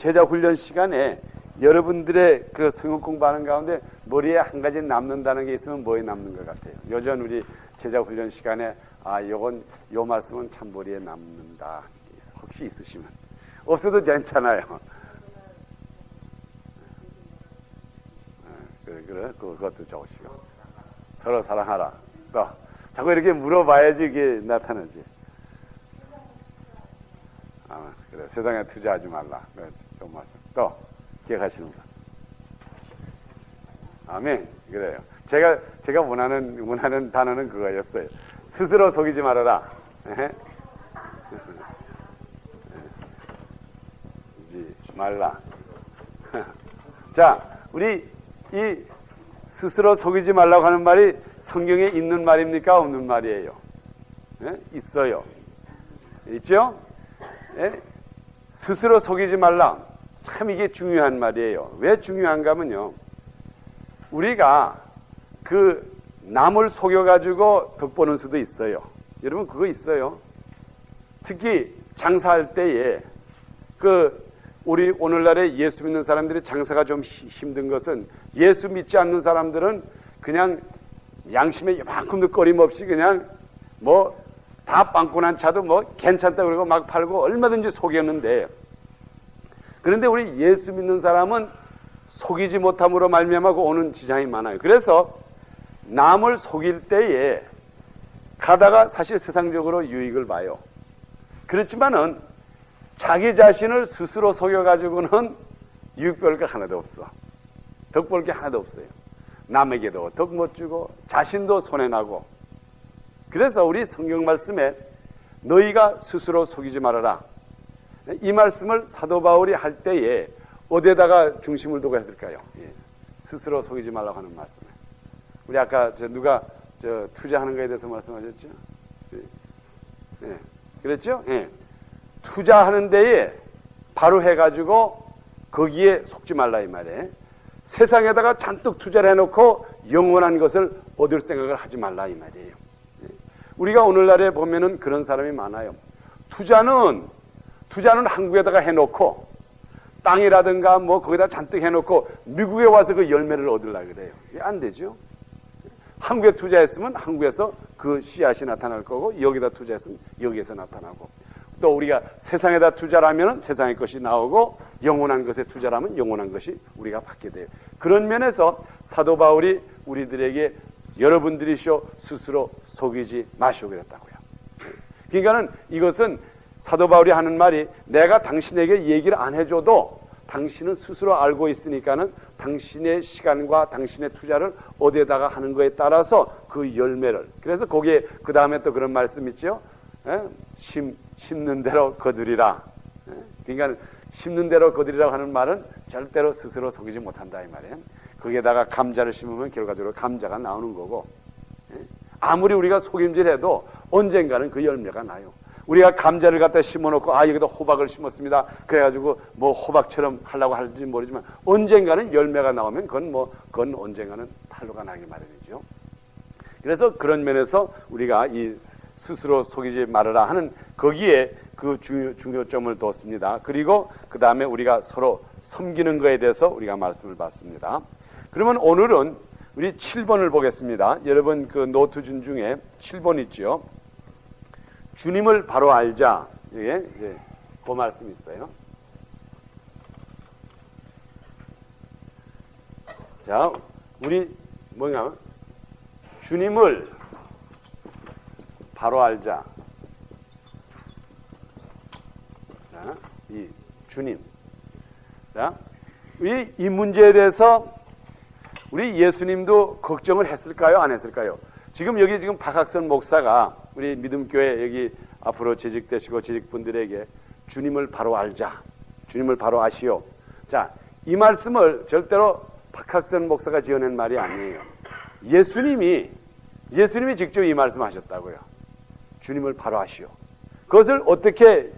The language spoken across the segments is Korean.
제자 훈련 시간에 여러분들의 그 성경 공부하는 가운데 머리에 한 가지 남는다는 게 있으면 뭐에 남는 것 같아요? 요전 우리 제자 훈련 시간에 요 말씀은 참 머리에 남는다. 혹시 있으시면 없어도 괜찮아요. 그래 그것도 좋으시고 서로 사랑하라. 또 자꾸 이렇게 물어봐야지 이게 나타나지. 그래 세상에 투자하지 말라. 그래, 좋은 말씀. 또 기억하시는 분. 아멘. 그래요. 제가 원하는 단어는 그거였어요. 스스로 속이지 말아라. 말라. 자, 우리 이 스스로 속이지 말라고 하는 말이 성경에 있는 말입니까? 없는 말이에요? 있어요. 있죠? 스스로 속이지 말라. 참 이게 중요한 말이에요. 왜 중요한가 하면요. 우리가 그 남을 속여가지고 덕보는 수도 있어요. 여러분 그거 있어요. 특히 장사할 때에 우리 오늘날에 예수 믿는 사람들이 장사가 좀 힘든 것은 예수 믿지 않는 사람들은 그냥 양심에 이만큼도 꺼림없이 그냥 다 빵꾸난 차도 괜찮다 그러고 막 팔고 얼마든지 속였는데, 그런데 우리 예수 믿는 사람은 속이지 못함으로 말미암아고 오는 지장이 많아요. 그래서 남을 속일 때에 가다가 사실 세상적으로 유익을 봐요. 그렇지만은 자기 자신을 스스로 속여가지고는 유익 볼 게 하나도 없어. 덕 볼 게 하나도 없어요. 남에게도 덕 못 주고 자신도 손해나고. 그래서 우리 성경 말씀에 너희가 스스로 속이지 말아라. 이 말씀을 사도 바울이 할 때에 어디에다가 중심을 두고 했을까요? 스스로 속이지 말라고 하는 말씀에. 우리 아까 누가 투자하는 거에 대해서 말씀하셨죠? 그랬죠? 투자하는 데에 바로 해가지고 거기에 속지 말라 이 말이에요. 세상에다가 잔뜩 투자를 해놓고 영원한 것을 얻을 생각을 하지 말라 이 말이에요. 우리가 오늘날에 보면은 그런 사람이 많아요. 투자는 한국에다가 해놓고 땅이라든가 거기다 잔뜩 해놓고 미국에 와서 그 열매를 얻으려고 그래요. 안 되죠. 한국에 투자했으면 한국에서 그 씨앗이 나타날 거고, 여기다 투자했으면 여기에서 나타나고, 또 우리가 세상에다 투자를 하면 세상의 것이 나오고, 영원한 것에 투자를 하면 영원한 것이 우리가 받게 돼요. 그런 면에서 사도 바울이 우리들에게 여러분들이시오 스스로 속이지 마시오 그랬다고요. 그러니까는 이것은 사도 바울이 하는 말이, 내가 당신에게 얘기를 안 해줘도 당신은 스스로 알고 있으니까는 당신의 시간과 당신의 투자를 어디에다가 하는 거에 따라서 그 열매를, 그래서 거기에 그 다음에 또 그런 말씀 있죠. 심는 대로 거두리라. 그러니까 심는 대로 거두리라고 하는 말은 절대로 스스로 속이지 못한다 이 말이에요. 거기에다가 감자를 심으면 결과적으로 감자가 나오는 거고, 아무리 우리가 속임질해도 언젠가는 그 열매가 나요. 우리가 감자를 갖다 심어놓고 여기다 호박을 심었습니다. 그래가지고 호박처럼 하려고 할지 모르지만 언젠가는 열매가 나오면 그건 언젠가는 탄로가 나기 마련이죠. 그래서 그런 면에서 우리가 이 스스로 속이지 말아라 하는 거기에 그 중요점을 뒀습니다. 그리고 그 다음에 우리가 서로 섬기는 거에 대해서 우리가 말씀을 받습니다. 그러면 오늘은 우리 7번을 보겠습니다. 여러분 그 노트준 중에 7번 있죠. 주님을 바로 알자. 이게 이제 그 말씀이 있어요. 자, 우리 주님을 바로 알자. 자, 이 주님. 자, 이 문제에 대해서 우리 예수님도 걱정을 했을까요? 안 했을까요? 지금 박학선 목사가 우리 믿음교회 여기 앞으로 재직되시고 재직분들에게 주님을 바로 알자. 주님을 바로 아시오. 자, 이 말씀을 절대로 박학선 목사가 지어낸 말이 아니에요. 예수님이 직접 이 말씀하셨다고요. 주님을 바로 아시오. 그것을 어떻게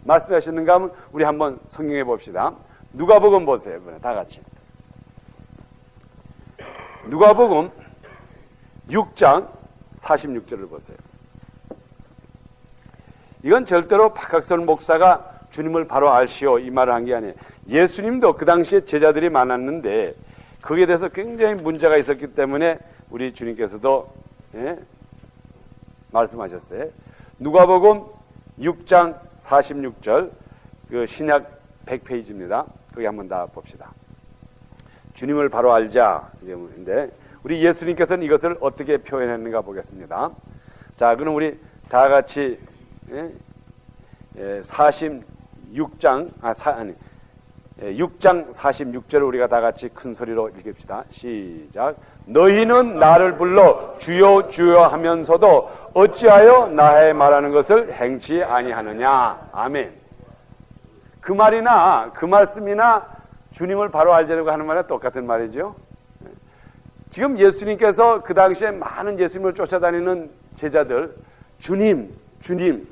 말씀하셨는가 하면 우리 한번 성경에 봅시다. 누가복음 보세요. 다 같이. 누가복음 6장 46절을 보세요. 이건 절대로 박학선 목사가 주님을 바로 알시오 이 말을 한 게 아니에요. 예수님도 그 당시에 제자들이 많았는데 거기에 대해서 굉장히 문제가 있었기 때문에 우리 주님께서도 말씀하셨어요. 누가복음 6장 46절 그 신약 100페이지입니다. 거기 한번 다 봅시다. 주님을 바로 알자. 근데 우리 예수님께서는 이것을 어떻게 표현했는가 보겠습니다. 자, 그럼 우리 다 같이 46장 6장 46절을 우리가 다 같이 큰 소리로 읽읍시다. 시작. 너희는 나를 불러 주여 주여 하면서도 어찌하여 나의 말하는 것을 행치 아니하느냐. 아멘. 그 말이나 그 말씀이나 주님을 바로 알자고 하는 말은 똑같은 말이죠. 지금 예수님께서 그 당시에 많은 예수님을 쫓아다니는 제자들, 주님, 주님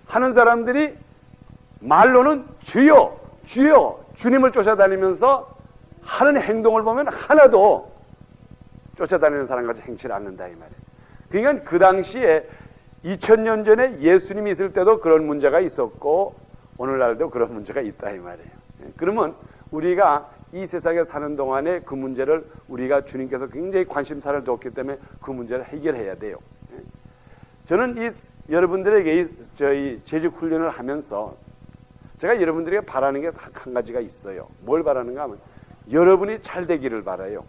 하는 사람들이 말로는 주여, 주여, 주님을 쫓아다니면서 하는 행동을 보면 하나도 쫓아다니는 사람같이 행치를 않는다 이 말이에요. 그러니까 그 당시에 2000년 전에 예수님이 있을 때도 그런 문제가 있었고 오늘날도 그런 문제가 있다 이 말이에요. 그러면 우리가 이 세상에 사는 동안에 그 문제를 우리가 주님께서 굉장히 관심사를 뒀기 때문에 그 문제를 해결해야 돼요. 저는 여러분들에게 저희 재직 훈련을 하면서 제가 여러분들에게 바라는 게 한 가지가 있어요. 뭘 바라는가 하면 여러분이 잘 되기를 바라요.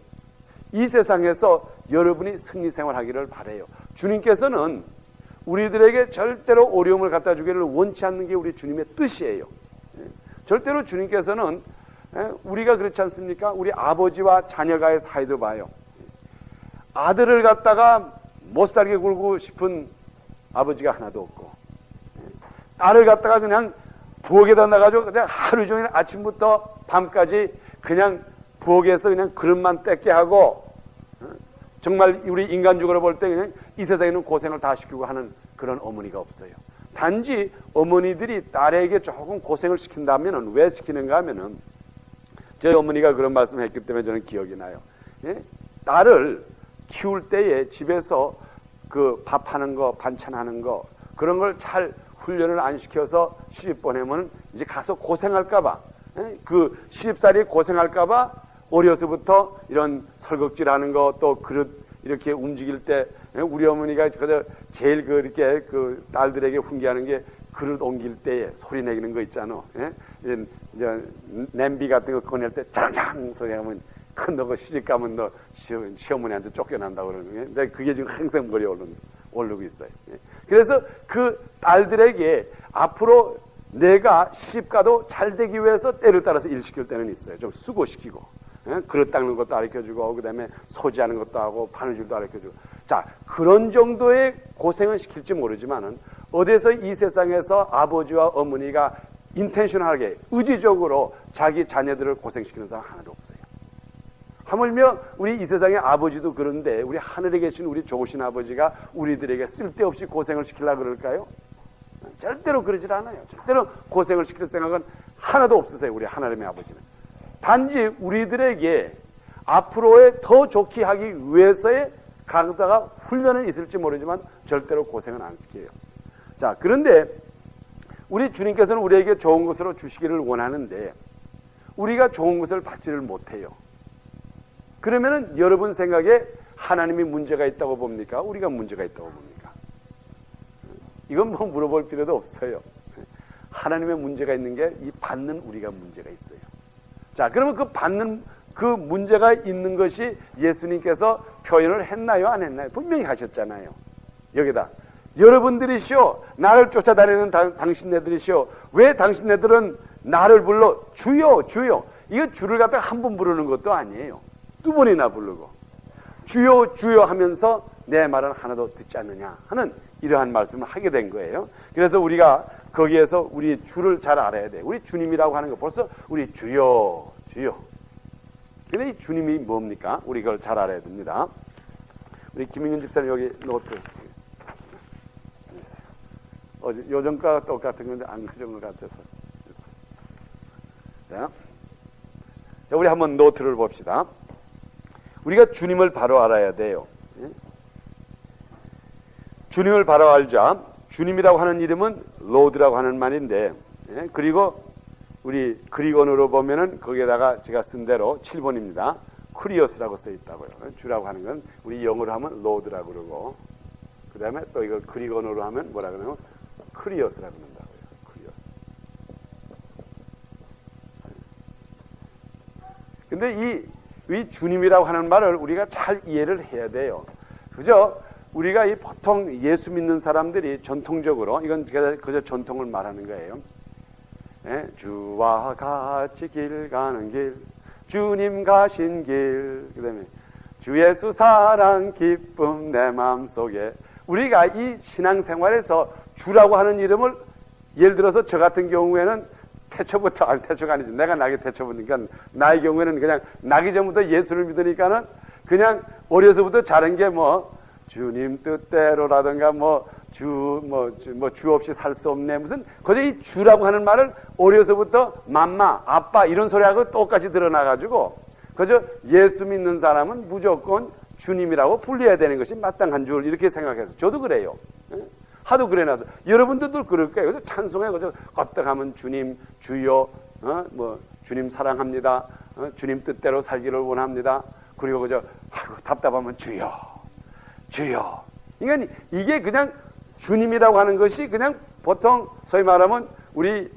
이 세상에서 여러분이 승리 생활하기를 바라요. 주님께서는 우리들에게 절대로 어려움을 갖다 주기를 원치 않는 게 우리 주님의 뜻이에요. 절대로 주님께서는 우리가 그렇지 않습니까? 우리 아버지와 자녀가의 사이도 봐요. 아들을 갖다가 못살게 굴고 싶은 아버지가 하나도 없고 딸을 갖다가 그냥 부엌에다 놔가지고 그냥 하루 종일 아침부터 밤까지 그냥 부엌에서 그냥 그릇만 떼게 하고 정말 우리 인간적으로 볼 때 그냥 이 세상에는 고생을 다 시키고 하는 그런 어머니가 없어요. 단지 어머니들이 딸에게 조금 고생을 시킨다면은 왜 시키는가 하면은 저희 어머니가 그런 말씀을 했기 때문에 저는 기억이 나요. 딸을 키울 때에 집에서 그 밥하는 거, 반찬하는 거 그런 걸 잘 훈련을 안 시켜서 시집 보내면 이제 가서 고생할까봐 그 시집살이 고생할까봐 어려서부터 이런 설거지하는 거 또 그릇 이렇게 움직일 때 우리 어머니가 제일 그렇게 그 딸들에게 훈계하는 게 그릇 옮길 때에 소리 내기는 거 있잖아. 이제 냄비 같은 거 꺼낼 때 짱짱 소리 하면 큰 너 시집 가면 너 시어머니한테 쫓겨난다고 그러는 게 근데 그게 지금 항상 머리에 오르고 있어요. 그래서 그 딸들에게 앞으로 내가 시집 가도 잘 되기 위해서 때를 따라서 일 시킬 때는 있어요. 좀 수고시키고 그릇 닦는 것도 가르쳐주고 그 다음에 소지하는 것도 하고 바느질도 가르쳐주고 자 그런 정도의 고생을 시킬지 모르지만은 어디서 이 세상에서 아버지와 어머니가 인텐셔널하게 의지적으로 자기 자녀들을 고생시키는 사람 하나도 없어요. 하물며 우리 이 세상의 아버지도 그런데 우리 하늘에 계신 우리 좋으신 아버지가 우리들에게 쓸데없이 고생을 시키려고 그럴까요? 절대로 그러질 않아요. 절대로 고생을 시킬 생각은 하나도 없으세요. 우리 하나님의 아버지는. 단지 우리들에게 앞으로의 더 좋게 하기 위해서의 강다가 훈련은 있을지 모르지만 절대로 고생은 안 시켜요. 자, 그런데 우리 주님께서는 우리에게 좋은 것으로 주시기를 원하는데 우리가 좋은 것을 받지를 못해요. 그러면은 여러분 생각에 하나님이 문제가 있다고 봅니까? 우리가 문제가 있다고 봅니까? 이건 뭐 물어볼 필요도 없어요. 하나님의 문제가 있는 게 이 받는 우리가 문제가 있어요. 자, 그러면 그 받는 그 문제가 있는 것이 예수님께서 표현을 했나요? 안 했나요? 분명히 하셨잖아요. 여기다. 여러분들이시오. 나를 쫓아다니는 당신네들이시오. 왜 당신네들은 나를 불러 주여 주여. 이거 주를 갖다가 한 번 부르는 것도 아니에요. 두 번이나 부르고 주여 주여 하면서 내 말은 하나도 듣지 않느냐 하는 이러한 말씀을 하게 된 거예요. 그래서 우리가 거기에서 우리 주를 잘 알아야 돼. 우리 주님이라고 하는 거 벌써 우리 주여 주여. 근데 이 주님이 뭡니까? 우리 그걸 잘 알아야 됩니다. 우리 김인균 집사님 여기 노트 요즘과 똑같은 건데 안 그런 것 같아서. 자, 우리 한번 노트를 봅시다. 우리가 주님을 바로 알아야 돼요. 주님을 바로 알자. 주님이라고 하는 이름은 로드라고 하는 말인데 예, 그리고 우리 그리곤으로 보면은 거기에다가 제가 쓴 대로 7번입니다. 쿠리오스라고 써 있다고요. 주라고 하는 건 우리 영어로 하면 로드라고 그러고, 그 다음에 또 이걸 그리곤어로 하면 뭐라 그러냐면 크리오스라고 그런다고요. 크리오스. 근데 이 주님이라고 하는 말을 우리가 잘 이해를 해야 돼요. 그죠? 우리가 이 보통 예수 믿는 사람들이 전통적으로, 이건 그저 전통을 말하는 거예요. 예? 주와 같이 길 가는 길, 주님 가신 길, 그 다음에 주 예수 사랑 기쁨 내 마음속에. 우리가 이 신앙생활에서 주라고 하는 이름을, 예를 들어서 저 같은 경우에는 태초부터, 태초가 아니지, 내가 나기 태초부니까, 나의 경우에는 그냥 나기 전부터 예수를 믿으니까는 그냥 어려서부터 자른 게 뭐 주님 뜻대로라든가 주 없이 살 수 없네, 무슨 거저 이 주라고 하는 말을 어려서부터 맘마 아빠 이런 소리하고 똑같이 드러나가지고 그저 예수 믿는 사람은 무조건 주님이라고 불려야 되는 것이 마땅한 줄 이렇게 생각해서, 저도 그래요. 하도 그래놔서 여러분들도 그럴 거예요. 그래서 찬송에 그저 어떡하면 주님 주여, 주님 사랑합니다, 주님 뜻대로 살기를 원합니다. 그리고 그저 답답하면 주여 주여. 그러니까 이게 그냥 주님이라고 하는 것이 그냥 보통 소위 말하면 우리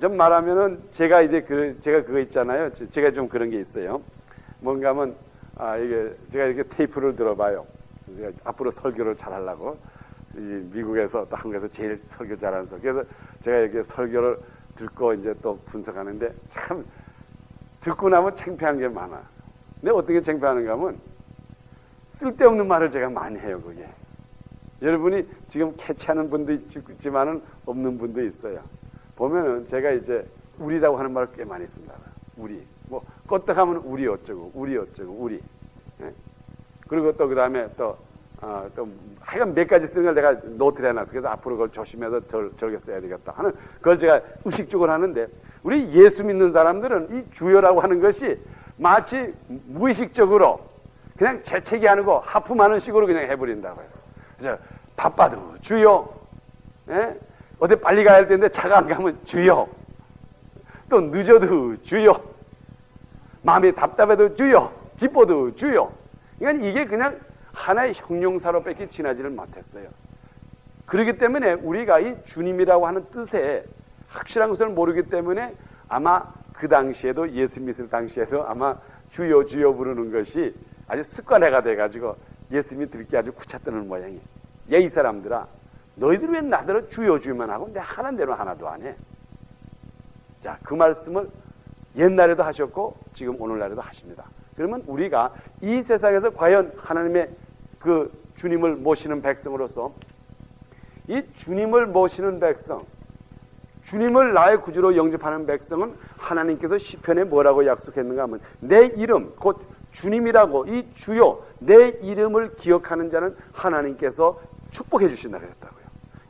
좀 말하면은 제가 그거 있잖아요. 제가 좀 그런 게 있어요. 뭔가 하면 이게 제가 이렇게 테이프를 들어봐요. 제가 앞으로 설교를 잘하려고 미국에서 또 한국에서 제일 설교 잘하는 서, 그래서 제가 이렇게 설교를 듣고 이제 또 분석하는데 참 듣고 나면 창피한 게 많아. 근데 어떻게 창피하는가 하면 쓸데없는 말을 제가 많이 해요. 그게 여러분이 지금 캐치하는 분도 있지만은 없는 분도 있어요. 보면은 제가 이제 우리라고 하는 말을 꽤 많이 씁니다. 우리 껐떡하면 우리 어쩌고 우리. 예? 그리고 또 그 다음에 또 하여간 몇 가지 쓰는 걸 내가 노트를 해놨어. 그래서 앞으로 그걸 조심해서 저렇게 써야 되겠다 하는 그걸 제가 의식적으로 하는데, 우리 예수 믿는 사람들은 이 주여라고 하는 것이 마치 무의식적으로 그냥 재채기 하는 거 하품하는 식으로 그냥 해버린다고요. 그래서 바빠도 주여, 예? 어디 빨리 가야 할 텐데 차가 안 가면 주여, 또 늦어도 주여, 마음이 답답해도 주여, 기뻐도 주여. 그러니까 이게 그냥 하나의 형용사로밖에 지나지를 못했어요. 그렇기 때문에 우리가 이 주님이라고 하는 뜻에 확실한 것을 모르기 때문에 아마 그 당시에도, 예수 믿을 당시에도 아마 주여 주여 부르는 것이 아주 습관화가 돼가지고 예수님이 듣기 아주 구차뜨는 모양이에요. 야, 이 사람들아, 너희들 왜 나더러 주여 주여만 하고 내 하는 대로 하나도 안 해? 자, 그 말씀을 옛날에도 하셨고 지금 오늘날에도 하십니다. 그러면 우리가 이 세상에서 과연 하나님의 그 주님을 모시는 백성으로서, 이 주님을 모시는 백성, 주님을 나의 구주로 영접하는 백성은 하나님께서 시편에 뭐라고 약속했는가 하면, 내 이름 곧 주님이라고, 이 주요 내 이름을 기억하는 자는 하나님께서 축복해 주신다 그랬다고요.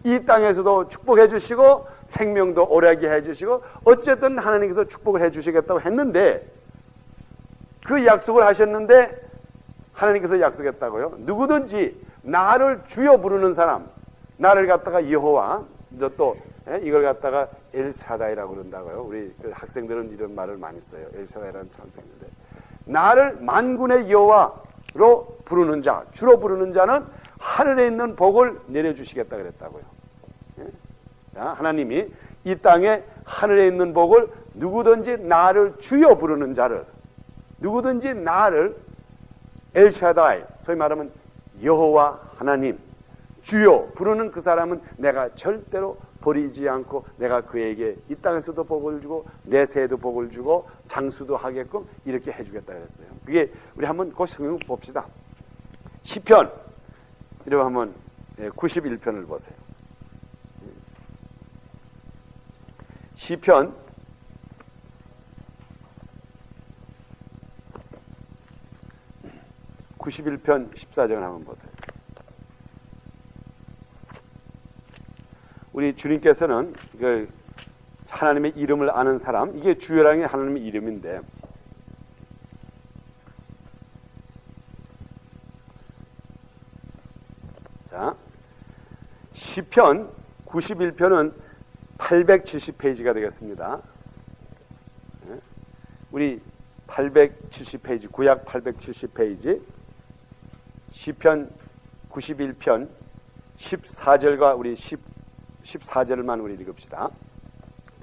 이 땅에서도 축복해 주시고 생명도 오래하게 해 주시고 어쨌든 하나님께서 축복을 해 주시겠다고 했는데, 그 약속을 하셨는데 하나님께서 약속했다고요. 누구든지 나를 주여 부르는 사람, 나를 갖다가 여호와, 또 이걸 갖다가 엘사다이라고 그런다고요. 우리 학생들은 이런 말을 많이 써요. 엘사다이라는 찬송인데, 나를 만군의 여호와로 부르는 자, 주로 부르는 자는 하늘에 있는 복을 내려주시겠다 그랬다고요. 자, 하나님이 이 땅에 하늘에 있는 복을, 누구든지 나를 주여 부르는 자를, 누구든지 나를 엘샤다이, 소위 말하면 여호와 하나님, 주여 부르는 그 사람은 내가 절대로 버리지 않고 내가 그에게 이 땅에서도 복을 주고 내세에도 복을 주고 장수도 하게끔 이렇게 해주겠다 그랬어요. 그게 우리 한번 그 성경 봅시다. 시편, 이러면 한번 91편을 보세요. 시편 91편 14절 한번 보세요. 우리 주님께서는 그 하나님의 이름을 아는 사람, 이게 주여라는 게 하나님의 이름인데, 자, 시편 91편은 870페이지가 되겠습니다. 우리 870페이지, 구약 870페이지, 시편 91편 14절과 우리 14절만 우리 읽읍시다.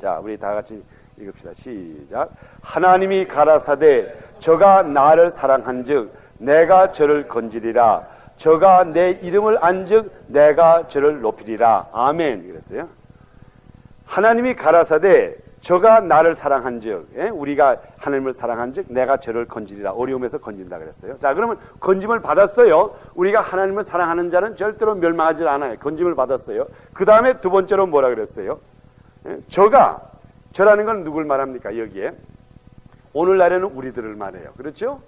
자, 우리 다 같이 읽읍시다. 시작. 하나님이 가라사대 저가 나를 사랑한즉 내가 저를 건지리라. 저가 내 이름을 안즉 내가 저를 높이리라. 아멘. 그랬어요. 하나님이 가라사대 저가 나를 사랑한즉, 우리가 하나님을 사랑한즉 내가 저를 건지리라. 어려움에서 건진다 그랬어요. 자, 그러면 건짐을 받았어요. 우리가 하나님을 사랑하는 자는 절대로 멸망하지 않아요. 건짐을 받았어요. 그 다음에 두 번째로 뭐라 그랬어요? 저라는 건 누굴 말합니까? 여기에 오늘날에는 우리들을 말해요. 그렇죠?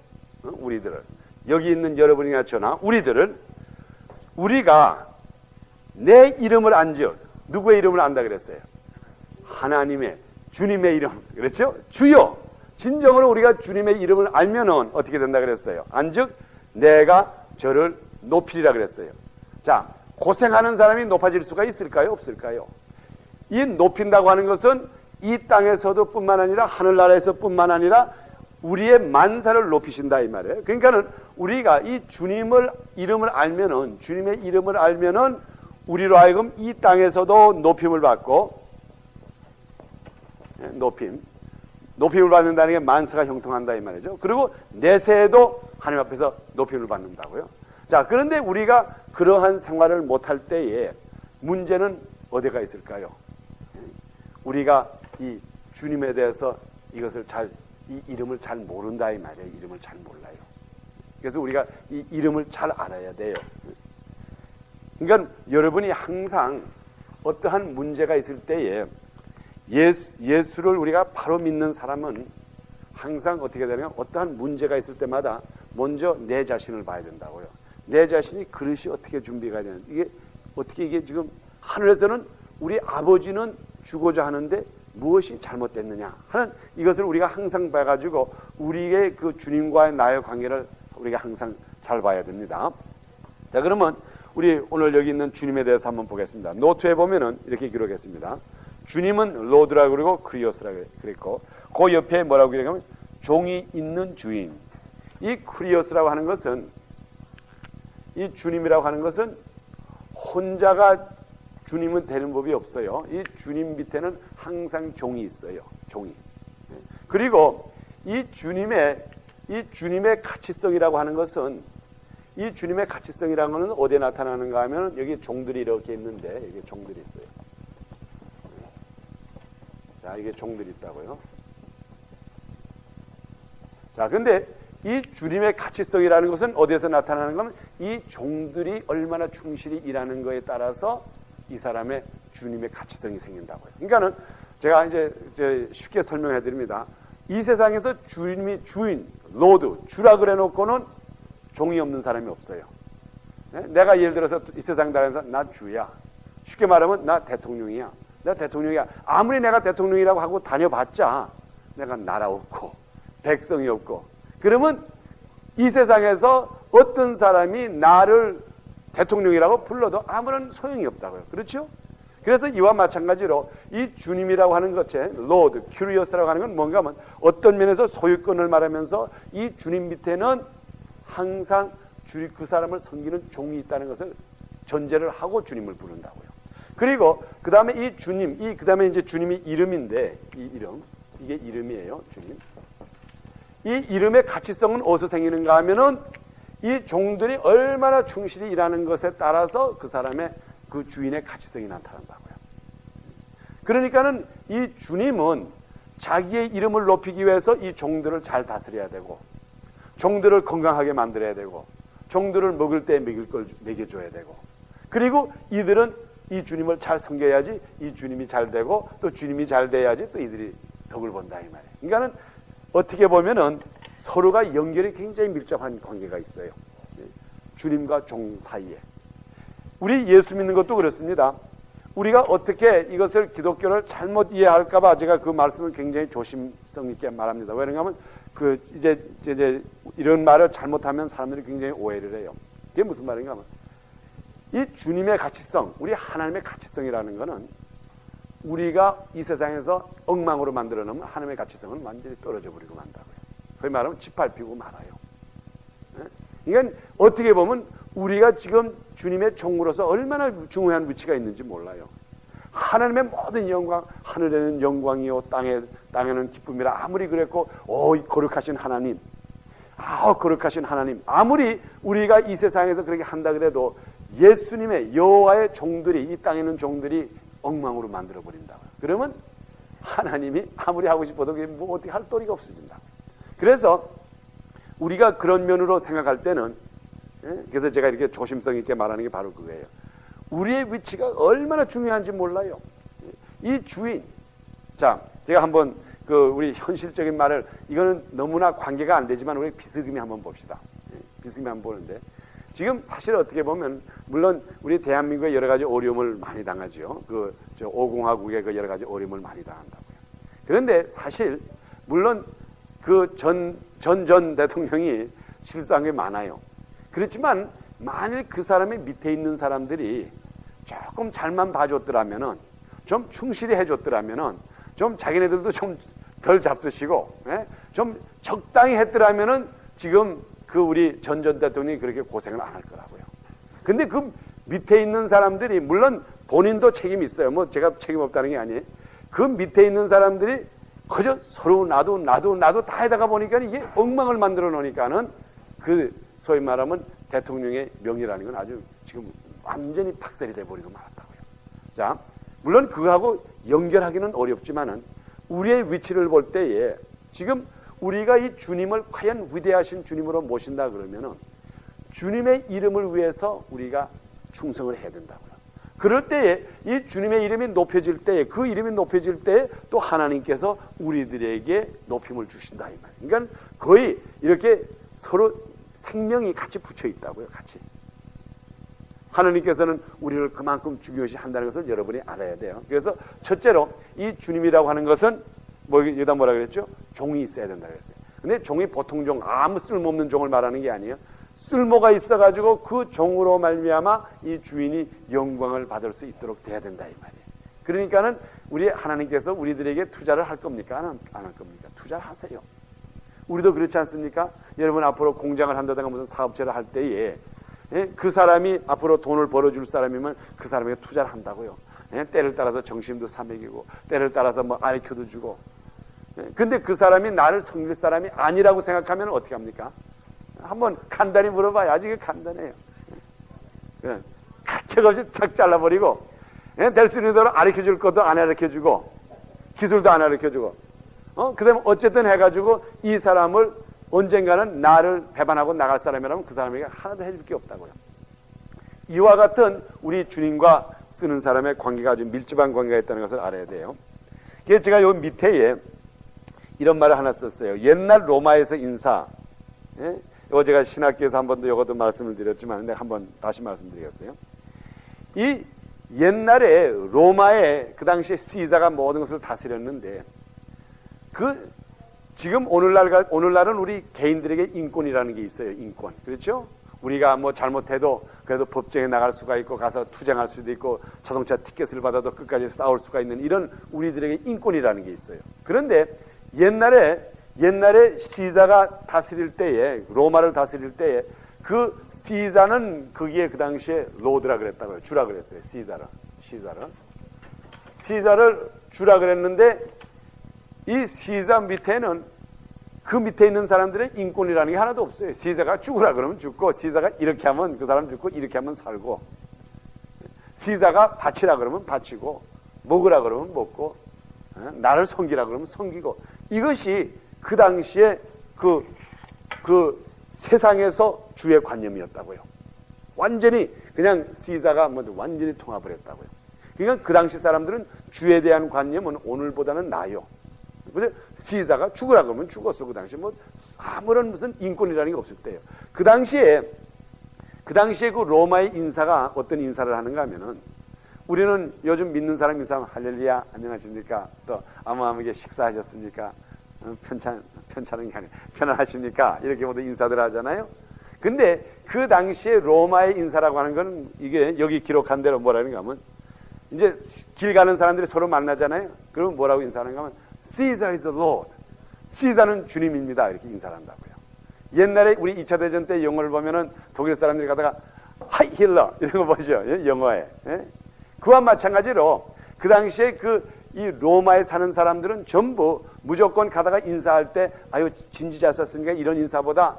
우리들을, 여기 있는 여러분이나 저나 우리가 내 이름을 안즉, 누구의 이름을 안다 그랬어요? 하나님의, 주님의 이름. 그렇죠? 주여. 진정으로 우리가 주님의 이름을 알면은 어떻게 된다 그랬어요? 안즉 내가 저를 높이리라 그랬어요. 자, 고생하는 사람이 높아질 수가 있을까요? 없을까요? 이 높인다고 하는 것은 이 땅에서도 뿐만 아니라 하늘나라에서 뿐만 아니라 우리의 만사를 높이신다 이 말이에요. 그러니까는 우리가 이 주님의 이름을 알면은 우리로 하여금 이 땅에서도 높임을 받고, 높임을 받는다는 게 만사가 형통한다 이 말이죠. 그리고 내세에도 하나님 앞에서 높임을 받는다고요. 자, 그런데 우리가 그러한 생활을 못할 때에 문제는 어디가 있을까요? 우리가 이 주님에 대해서 이 이름을 잘 모른다 이 말이에요. 이름을 잘 몰라요. 그래서 우리가 이 이름을 잘 알아야 돼요. 그러니까 여러분이 항상 어떠한 문제가 있을 때에 예수를 우리가 바로 믿는 사람은 항상 어떻게 되냐면 어떠한 문제가 있을 때마다 먼저 내 자신을 봐야 된다고요. 내 자신이 그릇이 어떻게 준비가 되는, 이게 지금 하늘에서는 우리 아버지는 주고자 하는데 무엇이 잘못됐느냐 하는 이것을 우리가 항상 봐가지고 우리의 그 주님과의 나의 관계를 우리가 항상 잘 봐야 됩니다. 자, 그러면 우리 오늘 여기 있는 주님에 대해서 한번 보겠습니다. 노트에 보면은 이렇게 기록했습니다. 주님은 로드라고 그러고 크리오스라고 그랬고, 그 옆에 뭐라고 그러냐면 종이 있는 주인. 이 크리오스라고 하는 것은, 이 주님이라고 하는 것은 혼자가 주님은 되는 법이 없어요. 이 주님 밑에는 항상 종이 있어요. 종이. 그리고 이 주님의 가치성이라고 하는 것은, 이 주님의 가치성이라는 것은 어디에 나타나는가 하면 여기 종들이 이렇게 있는데, 여기 종들이 있어요. 자, 이게 종들이 있다고요. 자, 근데 이 주님의 가치성이라는 것은 어디에서 나타나는 거면 이 종들이 얼마나 충실히 일하는 거에 따라서 이 사람의 주님의 가치성이 생긴다고요. 그러니까는 제가 이제 쉽게 설명해 드립니다. 이 세상에서 주님이 주인, 로드, 주라 그래 놓고는 종이 없는 사람이 없어요. 내가 예를 들어서 이 세상 나라에서 나 주야. 쉽게 말하면 나 대통령이야. 아무리 내가 대통령이라고 하고 다녀봤자 내가 나라 없고 백성이 없고, 그러면 이 세상에서 어떤 사람이 나를 대통령이라고 불러도 아무런 소용이 없다고요. 그렇죠? 그래서 이와 마찬가지로 이 주님이라고 하는 것에 로드, 큐리어스라고 하는 건 뭔가 하면 어떤 면에서 소유권을 말하면서 이 주님 밑에는 항상 그 사람을 섬기는 종이 있다는 것을 전제를 하고 주님을 부른다고요. 그리고 그 다음에 이 주님, 그 다음에 이제 주님이 이름인데, 이게 이름이에요, 주님. 이 이름의 가치성은 어디서 생기는가 하면은 이 종들이 얼마나 충실히 일하는 것에 따라서 그 사람의 그 주인의 가치성이 나타난다고요. 그러니까는 이 주님은 자기의 이름을 높이기 위해서 이 종들을 잘 다스려야 되고, 종들을 건강하게 만들어야 되고, 종들을 먹을 때 먹일 걸 먹여줘야 되고, 그리고 이들은 이 주님을 잘 섬겨야지 이 주님이 잘 되고, 또 주님이 잘 돼야지 또 이들이 덕을 본다 이 말이에요. 그러니까는 어떻게 보면은 서로가 연결이 굉장히 밀접한 관계가 있어요. 주님과 종 사이에. 우리 예수 믿는 것도 그렇습니다. 우리가 어떻게 이것을 기독교를 잘못 이해할까봐 제가 그 말씀을 굉장히 조심성 있게 말합니다. 왜냐하면 이제 이런 말을 잘못하면 사람들이 굉장히 오해를 해요. 이게 무슨 말인가 하면 이 주님의 가치성, 우리 하나님의 가치성이라는 것은 우리가 이 세상에서 엉망으로 만들어 놓으면 하나님의 가치성은 완전히 떨어져 버리고 만다고요. 소위 말하면 짓밟히고 말아요. 그러니까 어떻게 보면 우리가 지금 주님의 종으로서 얼마나 중요한 위치가 있는지 몰라요. 하나님의 모든 영광, 하늘에는 영광이요 땅에는 기쁨이라 아무리 그랬고 거룩하신 하나님, 거룩하신 하나님, 아무리 우리가 이 세상에서 그렇게 한다 그래도 예수님의 여호와의 종들이, 이 땅에 있는 종들이 엉망으로 만들어 버린다. 그러면 하나님이 아무리 하고 싶어도 뭐 어떻게 할 도리가 없어진다. 그래서 우리가 그런 면으로 생각할 때는, 그래서 제가 이렇게 조심성 있게 말하는 게 바로 그거예요. 우리의 위치가 얼마나 중요한지 몰라요. 이 주인, 자, 제가 한번 우리 현실적인 말을, 이거는 너무나 관계가 안 되지만 우리 비스듬히 한번 봅시다. 비스듬히 한번 보는데, 지금 사실 어떻게 보면 물론 우리 대한민국에 여러 가지 어려움을 많이 당하죠. 저 5공화국에 그 여러 가지 어려움을 많이 당한다고요. 그런데 사실 물론 전 대통령이 실수한 게 많아요. 그렇지만 만일 그 사람의 밑에 있는 사람들이 조금 잘만 봐줬더라면은, 좀 충실히 해줬더라면은, 좀 자기네들도 좀 덜 잡수시고, 좀 적당히 했더라면은 지금 우리 전 대통령이 그렇게 고생을 안 할 거라고요. 근데 그 밑에 있는 사람들이, 물론 본인도 책임이 있어요. 뭐 제가 책임 없다는 게 아니에요. 그 밑에 있는 사람들이 그저 서로 나도 다 해다가 보니까 이게 엉망을 만들어 놓으니까는 소위 말하면 대통령의 명예라는 건 아주 지금 완전히 박살이 돼버리고 말았다고요. 자, 물론 그거하고 연결하기는 어렵지만은 우리의 위치를 볼 때에 지금 우리가 이 주님을 과연 위대하신 주님으로 모신다 그러면은 주님의 이름을 위해서 우리가 충성을 해야 된다고요. 그럴 때에 이 주님의 이름이 높여질 때에, 그 이름이 높여질 때에 또 하나님께서 우리들에게 높임을 주신다 이 말이에요. 그러니까 거의 이렇게 서로 생명이 같이 붙여 있다고요. 같이. 하나님께서는 우리를 그만큼 중요시 한다는 것을 여러분이 알아야 돼요. 그래서 첫째로 이 주님이라고 하는 것은 여기다 뭐라 그랬죠? 종이 있어야 된다 그랬어요. 근데 종이 보통 종, 아무 쓸모없는 종을 말하는 게 아니에요. 쓸모가 있어가지고 그 종으로 말미암아 이 주인이 영광을 받을 수 있도록 돼야 된다 이 말이에요. 그러니까는 우리 하나님께서 우리들에게 투자를 할 겁니까? 안 할 겁니까? 투자를 하세요. 우리도 그렇지 않습니까? 여러분 앞으로 공장을 한다든가 무슨 사업체를 할 때에 그 사람이 앞으로 돈을 벌어줄 사람이면 그 사람에게 투자를 한다고요. 때를 따라서 정신도 사먹이고 때를 따라서 뭐 가르쳐도 주고. 근데 그 사람이 나를 섬길 사람이 아니라고 생각하면 어떻게 합니까? 한번 간단히 물어봐요. 아주 간단해요. 가책없이 착 잘라버리고 될 수 있는 대로 가르쳐줄 것도 안 가르쳐주고 기술도 안 가르쳐주고 그 다음에 어쨌든 해가지고 이 사람을 언젠가는 나를 배반하고 나갈 사람이라면 그 사람에게 하나도 해줄 게 없다고요. 이와 같은 우리 주님과 쓰는 사람의 관계가 아주 밀접한 관계가 있다는 것을 알아야 돼요. 그래서 제가 여기 밑에 이런 말을 하나 썼어요. 옛날 로마에서 인사. 이거 제가 신학교에서 한 번도 이것도 말씀을 드렸지만 내가 한번 다시 말씀드리겠어요. 이 옛날에 로마에 그 당시에 시자가 모든 것을 다스렸는데 지금 오늘날은 우리 개인들에게 인권이라는 게 있어요. 인권. 그렇죠? 우리가 뭐 잘못해도 그래도 법정에 나갈 수가 있고 가서 투쟁할 수도 있고 자동차 티켓을 받아도 끝까지 싸울 수가 있는 이런 우리들에게 인권이라는 게 있어요. 그런데 옛날에 시자가 다스릴 때에 로마를 다스릴 때에 그 시자는 거기에 그 당시에 로드라 그랬다고요. 주라 그랬어요. 시자를 주라 그랬는데 이 시자 밑에는 그 밑에 있는 사람들의 인권이라는 게 하나도 없어요. 시자가 죽으라 그러면 죽고 시자가 이렇게 하면 그 사람 죽고 이렇게 하면 살고 시자가 바치라 그러면 바치고 먹으라 그러면 먹고 나를 섬기라 그러면 섬기고 이것이 그 당시에 그 세상에서 주의 관념이었다고요. 완전히 그냥 시자가 완전히 통합을 했다고요. 그러니까 그 당시 사람들은 주에 대한 관념은 오늘보다는 나아요. 시자가 죽으라 그러면 죽었어. 그 당시에 아무런 무슨 인권이라는 게 없을 때예요. 그 당시에 그 로마의 인사가 어떤 인사를 하는가 하면은 우리는 요즘 믿는 사람 인사하면 할렐루야 안녕하십니까 또 아무에게 식사하셨습니까 편찮은 게 아니라 편안하십니까 이렇게 모두 인사들 하잖아요. 근데 그 당시에 로마의 인사라고 하는 건 이게 여기 기록한 대로 뭐라는가 하면 이제 길 가는 사람들이 서로 만나잖아요. 그러면 뭐라고 인사하는가 하면 Caesar is the Lord. 시자는 주님입니다. 이렇게 인사를 한다고요. 옛날에 우리 2차 대전 때 영어를 보면은 독일 사람들이 가다가 하이 힐러 이런 거 보죠. 영어에. 그와 마찬가지로 그 당시에 이 로마에 사는 사람들은 전부 무조건 가다가 인사할 때 아유 진지 잘 썼으니까 이런 인사보다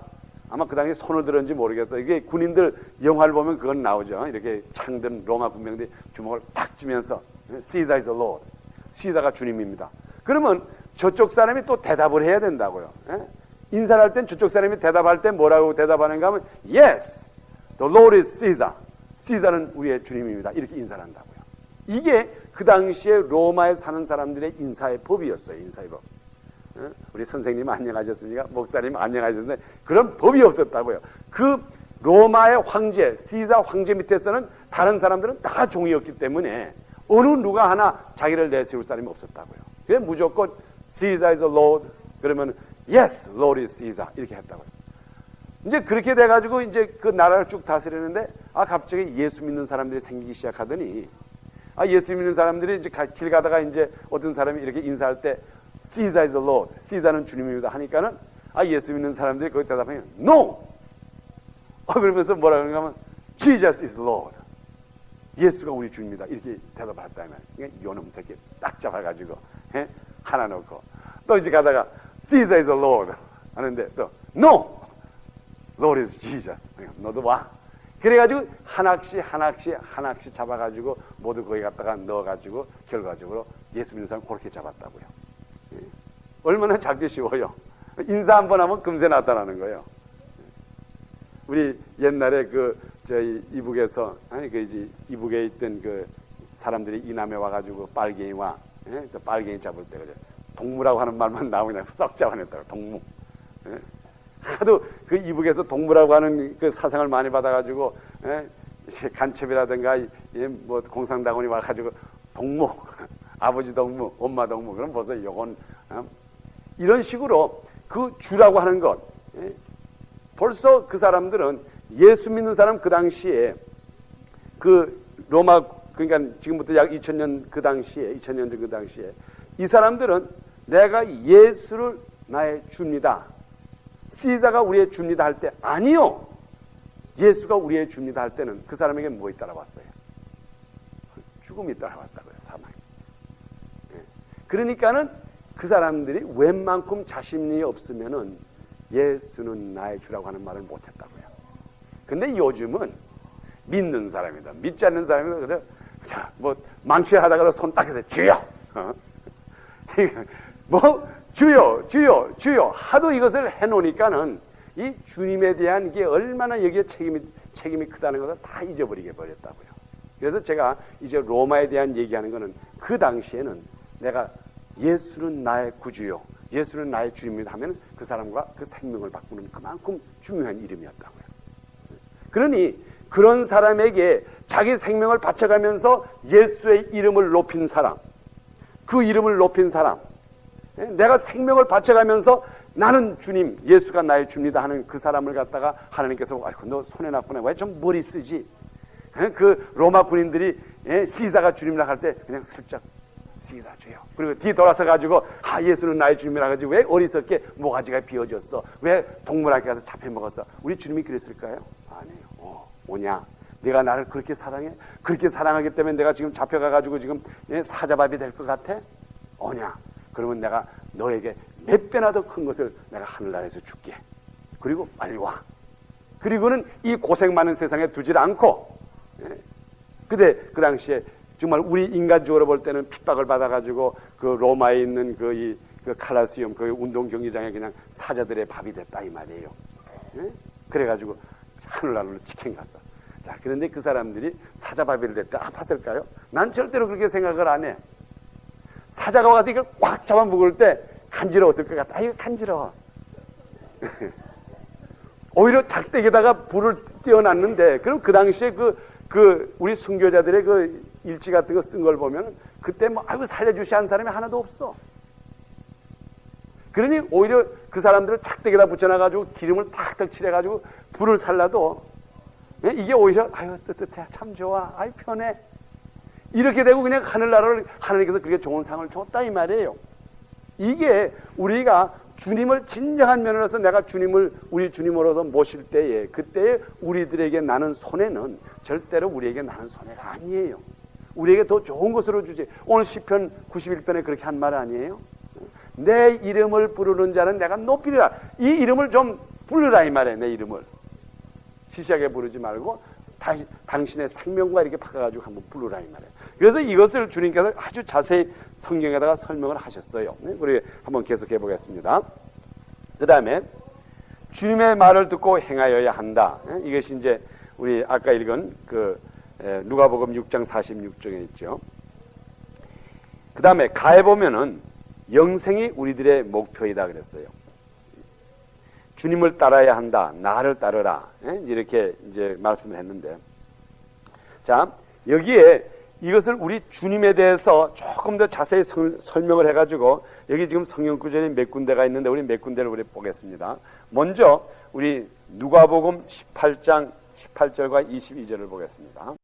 아마 그 당시에 손을 들었는지 모르겠어요. 이게 군인들 영화를 보면 그건 나오죠. 이렇게 창든 로마 군병들이 주먹을 탁 쥐면서 Caesar is the Lord. 시자가 주님입니다. 그러면 저쪽 사람이 또 대답을 해야 된다고요. 인사를 할 땐 저쪽 사람이 대답할 때 뭐라고 대답하는가 하면 Yes, the Lord is Caesar. 시자는 우리의 주님입니다. 이렇게 인사를 한다고요. 이게 그 당시에 로마에 사는 사람들의 인사의 법이었어요. 인사의 법. 우리 선생님 안녕하셨으니까 목사님 안녕하셨는데 그런 법이 없었다고요. 그 로마의 황제, 시자 황제 밑에서는 다른 사람들은 다 종이었기 때문에 어느 누가 하나 자기를 내세울 사람이 없었다고요. 그래서 무조건 Caesar is the Lord. 그러면 Yes, Lord is Caesar. 이렇게 했다고요. 이제 그렇게 돼가지고 이제 그 나라를 쭉 다스리는데 갑자기 예수 믿는 사람들이 생기기 시작하더니 예수 믿는 사람들이 이제 길 가다가 이제 어떤 사람이 이렇게 인사할 때 Caesar is the Lord. Caesar는 주님입니다. 하니까는 예수 믿는 사람들이 거기 대답하면 No. 그러면서 뭐라 그러는가 하면 Jesus is Lord. 예수가 우리 주입니다. 이렇게 대답을 했다 이 말이에요. 그러니까 요놈 새끼 딱 잡아가지고 하나 놓고 또 이제 가다가 Caesar is the Lord 하는데 또 No. Lord is Jesus. 너도 와. 그래가지고 하나씩 잡아가지고 모두 거기 갖다가 넣어가지고 결과적으로 예수 믿는 사람 그렇게 잡았다고요. 얼마나 잡기 쉬워요. 인사 한번 하면 금세 나타나는 거예요. 우리 옛날에 저희 이북에서 이북에 있던 그 사람들이 이남에 와가지고 빨갱이와 또 빨갱이 잡을 때 그죠. 동무라고 하는 말만 나오냐 썩 잡아냈다고 동무. 하도 그 이북에서 동무라고 하는 그 사상을 많이 받아가지고 간첩이라든가 뭐 공산당원이 와가지고 동무, 아버지 동무, 엄마 동무 그럼 벌써 요건 이런 식으로 그 주라고 하는 것 벌써 그 사람들은 예수 믿는 사람 그 당시에 그 로마 그러니까 지금부터 약 2000년 그 당시에 2000년 전 그 당시에 이 사람들은 내가 예수를 나의 주입니다. 시자가 우리의 주입니다 할 때 아니요. 예수가 우리의 주입니다 할 때는 그 사람에게 뭐에 따라왔어요? 죽음이 따라왔다고요. 사망이. 그러니까는 그 사람들이 웬만큼 자신이 없으면은 예수는 나의 주라고 하는 말을 못했다고요. 근데 요즘은 믿는 사람이다, 믿지 않는 사람이다. 그래, 자, 뭐 망치하다가도 손 딱 해서 주여, 뭐 주여 하도 이것을 해놓으니까는 이 주님에 대한 이게 얼마나 여기에 책임이 크다는 것을 다 잊어버리게 버렸다고요. 그래서 제가 이제 로마에 대한 얘기하는 거는 그 당시에는 내가 예수는 나의 구주요, 예수는 나의 주님입니다 하면 그 사람과 그 생명을 바꾸는 그만큼 중요한 이름이었다고요. 그러니 그런 사람에게 자기 생명을 바쳐가면서 예수의 이름을 높인 사람, 그 이름을 높인 사람, 내가 생명을 바쳐가면서 나는 주님, 예수가 나의 주입니다 하는 그 사람을 갖다가 하나님께서 아이고 너 손해 났구나, 왜 좀 머리 쓰지? 그 로마 군인들이 시사가 주님이라 할 때 그냥 슬쩍 시사 주여. 그리고 뒤 돌아서 가지고 예수는 나의 주님이라 가지고 왜 어리석게 모가지가 비어졌어? 왜 동물학교 가서 잡혀 먹었어? 우리 주님이 그랬을까요? 아니에요. 오냐? 내가 나를 그렇게 사랑해? 그렇게 사랑하기 때문에 내가 지금 잡혀가 가지고 지금 사자밥이 될 것 같아? 오냐? 그러면 내가 너에게 몇 배나 더 큰 것을 내가 하늘나라에서 줄게. 그리고 빨리 와. 그리고는 이 고생 많은 세상에 두질 않고, 근데 그 당시에 정말 우리 인간적으로 볼 때는 핍박을 받아가지고 그 로마에 있는 그 칼라시움 그 운동 경기장에 그냥 사자들의 밥이 됐다 이 말이에요. 그래가지고 하늘나라로 직행 갔어. 자, 그런데 그 사람들이 사자밥이 될 때 아팠을까요? 난 절대로 그렇게 생각을 안 해. 사자가 와서 이걸 꽉 잡아 먹을 때 간지러웠을 것 같아. 이거 간지러워. 오히려 작대기에다가 불을 띄워놨는데, 그럼 그 당시에 우리 순교자들의 그 일지 같은 거 쓴 걸 보면, 그때 뭐, 아이고, 살려주시 한 사람이 하나도 없어. 그러니 오히려 그 사람들을 작대기에다 붙여놔가지고 기름을 탁탁 칠해가지고 불을 살라도, 이게 오히려, 아유, 뜨뜻해. 참 좋아. 아이, 편해. 이렇게 되고 그냥 하늘나라를 하나님께서 그렇게 좋은 상을 줬다 이 말이에요. 이게 우리가 주님을 진정한 면으로서 내가 주님을 우리 주님으로서 모실 때에 그때에 우리들에게 나는 손해는 절대로 우리에게 나는 손해가 아니에요. 우리에게 더 좋은 것으로 주지. 오늘 시편 91편에 그렇게 한 말 아니에요? 내 이름을 부르는 자는 내가 높이리라. 이 이름을 좀 부르라 이 말이에요. 내 이름을 시시하게 부르지 말고 당신의 생명과 이렇게 바꿔가지고 한번 부르라 이 말이에요. 그래서 이것을 주님께서 아주 자세히 성경에다가 설명을 하셨어요. 우리 한번 계속해 보겠습니다. 그 다음에 주님의 말을 듣고 행하여야 한다. 이것이 이제 우리 아까 읽은 그 누가복음 6장 46쪽에 있죠. 그 다음에 가해 보면은 영생이 우리들의 목표이다 그랬어요. 주님을 따라야 한다. 나를 따르라. 이렇게 이제 말씀을 했는데, 자 여기에 이것을 우리 주님에 대해서 조금 더 자세히 설명을 해가지고 여기 지금 성경 구절이 몇 군데가 있는데 우리 몇 군데를 우리 보겠습니다. 먼저 우리 누가복음 18장 18절과 22절을 보겠습니다.